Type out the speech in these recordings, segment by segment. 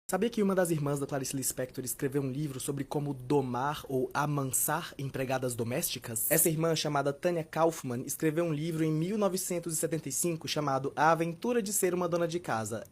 Sabia que uma das irmãs da Clarice Lispector escreveu um livro sobre como domar ou amansar empregadas domésticas? Essa irmã, chamada Tanya Kaufman, escreveu um livro em 1975 chamado A Aventura de Ser uma Dona de Casa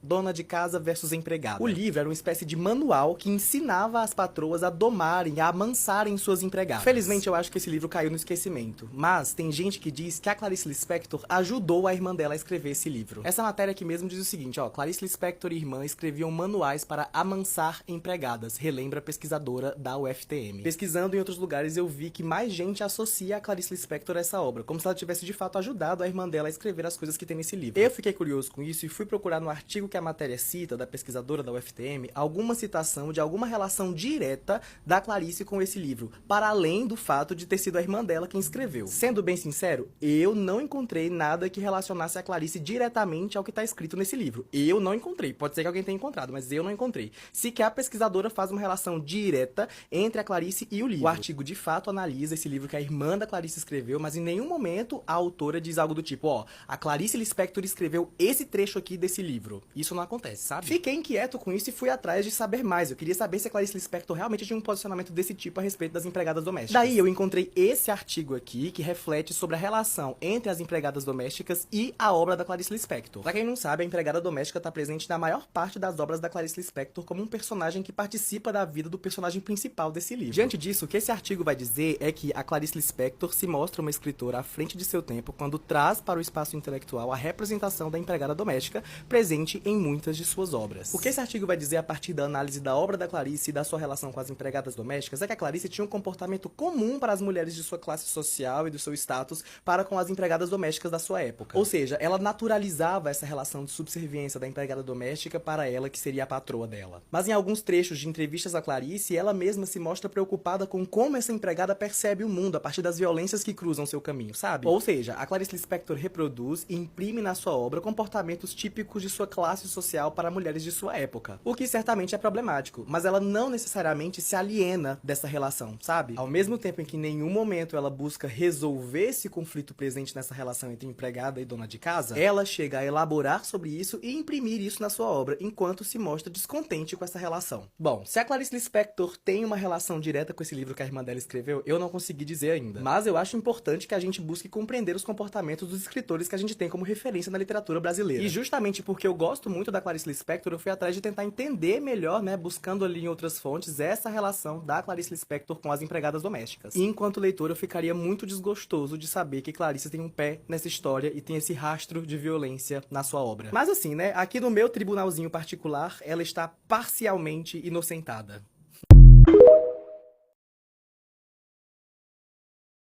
versus Empregada. O livro era uma espécie de manual que ensinava as patroas a domarem, a amansarem suas empregadas. Felizmente, eu acho que esse livro caiu no esquecimento, mas tem gente que diz que a Clarice Lispector ajudou a irmã dela a escrever esse livro. Essa matéria aqui mesmo diz o seguinte, ó, Clarice Lispector e irmã escreviam manuais para amansar empregadas, relembra a pesquisadora da UFTM. Pesquisando em outros lugares, eu vi que mais gente associa a Clarice Lispector a essa obra, como se ela tivesse de fato ajudado a irmã dela a escrever as coisas que tem nesse livro. Eu fiquei curioso com isso e fui procurar no artigo que a matéria cita, da pesquisadora da UFTM, alguma citação de alguma relação direta da Clarice com esse livro, para além do fato de ter sido a irmã dela quem escreveu. Sendo bem sincero, eu não encontrei nada que relacionasse a Clarice diretamente ao que está escrito nesse livro. Eu não encontrei. Pode ser que alguém tenha encontrado, mas eu não encontrei. Sequer a pesquisadora faz uma relação direta entre a Clarice e o livro. O artigo de fato analisa esse livro que a irmã da Clarice escreveu, mas em nenhum momento a autora diz algo do tipo, ó, a Clarice Lispector escreveu esse trecho aqui desse livro. Isso não acontece, sabe? Fiquei inquieto com isso e fui atrás de saber mais. Eu queria saber se a Clarice Lispector realmente tinha um posicionamento desse tipo a respeito das empregadas domésticas. Daí eu encontrei esse artigo aqui que reflete sobre a relação entre as empregadas domésticas e a obra da Clarice Lispector. Pra quem não sabe, a empregada doméstica está presente na maior parte das obras da Clarice Lispector como um personagem que participa da vida do personagem principal desse livro. Diante disso, o que esse artigo vai dizer é que a Clarice Lispector se mostra uma escritora à frente de seu tempo quando traz para o espaço intelectual a representação da empregada doméstica presente em muitas de suas obras. O que esse artigo vai dizer a partir da análise da obra da Clarice e da sua relação com as empregadas domésticas é que a Clarice tinha um comportamento comum para as mulheres de sua classe social e do seu status para com as empregadas domésticas da sua época. Ou seja, ela naturalizava essa relação de subserviência da empregada doméstica para ela, que seria a patroa dela. Mas em alguns trechos de entrevistas a Clarice, ela mesma se mostra preocupada com como essa empregada percebe o mundo a partir das violências que cruzam seu caminho, sabe? Ou seja, a Clarice Lispector reproduz e imprime na sua obra comportamentos típicos de sua classe social para mulheres de sua época, o que certamente é problemático, mas ela não necessariamente se aliena dessa relação, sabe? Ao mesmo tempo em que em nenhum momento ela busca resolver esse conflito presente nessa relação entre empregada e dona de casa, ela chega a elaborar sobre isso e imprimir isso na sua obra, enquanto se mostra descontente com essa relação. Bom, se a Clarice Lispector tem uma relação direta com esse livro que a irmã dela escreveu, eu não consegui dizer ainda. Mas eu acho importante que a gente busque compreender os comportamentos dos escritores que a gente tem como referência na literatura brasileira. E justamente porque eu gosto muito da Clarice Lispector, eu fui atrás de tentar entender melhor, né, buscando ali em outras fontes, essa relação da Clarice Lispector com as empregadas domésticas. E enquanto leitor, eu ficaria muito desgostoso de saber que Clarice tem um pé nessa história e tem esse rastro de violência na sua obra. Mas assim, né, aqui no meu tribunalzinho particular, ela está parcialmente inocentada.